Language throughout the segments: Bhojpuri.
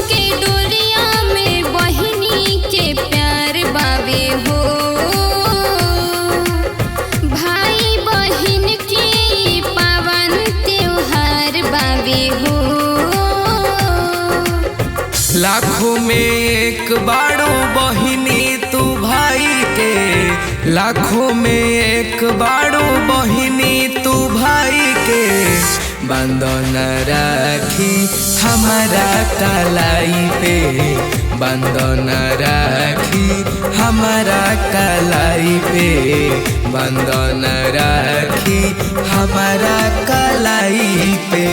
के डोरिया में बहिनी के प्यार बावे हो। भाई बहिन के पावन त्योहार बावे हो। लाखों में एक बाड़ो बहिनी तू भाई के, लाखों में एक बाड़ो बहिनी तू भाई के। बंधन राखी हमारा कलाई पे, बंधन राखी हमारा कलाई पे, बंधन राखी हमारा कलाई पे।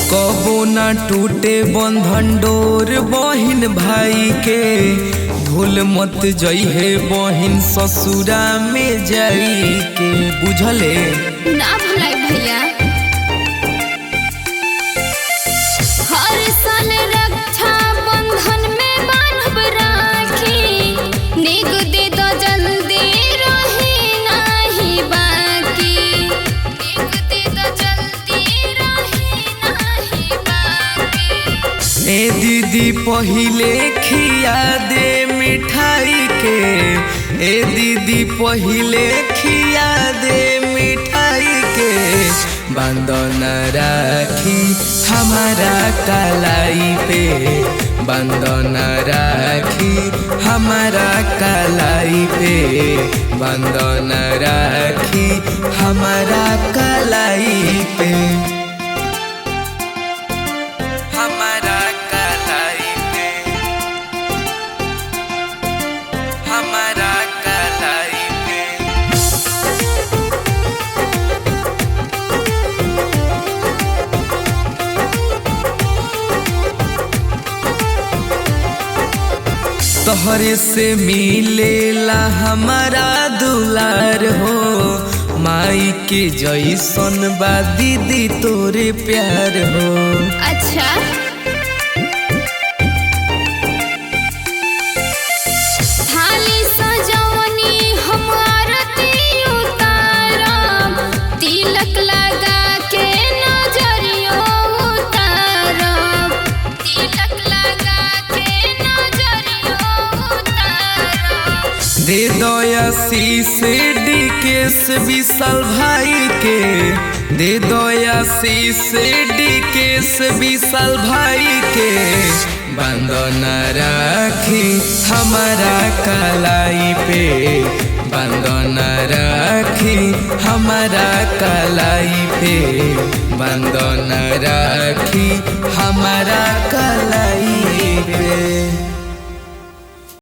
कबो ना टूटे बंधन डोर बहिन भाई के। भूल मत जइहे बहिन ससुरा में जाई के, बुझले ना भुलाई भैया। हर साल रक्षा बंधन में बांधब राखी, नेग दे दो जल्दी रही नाही बाकी, नेग दे दो जल्दी रही नाही बाकी। ए दीदी पहिले खिया दे मिठाई के, ए दीदी पहिले खिया दे मिठाई के। बंधन राखी हमारा कलाई पे, बंधन राखी हमारा कलाई पे, बंधन राखी हमारा कलाई पे, हमारा कलाई पे, हमारा कलाई पे। तोहरे से मिलेला हमारा दुलार हो। माई के जैसन बा दीदी तोरे प्यार हो। अच्छा थाली सजवनी हम आरती उतारब, तिलक लगा के नजरियो उतारब, तिलक लगा के नजरियो उतारब। दे दो आशीष डीकेस विशाल भाई के, दे दो आशीष डीकेस विशाल भाई के। बंधन राखी हमारा कलाई पे, बंधन राखी हमारा कलाई पे, बंधन राखी हमारा कलाई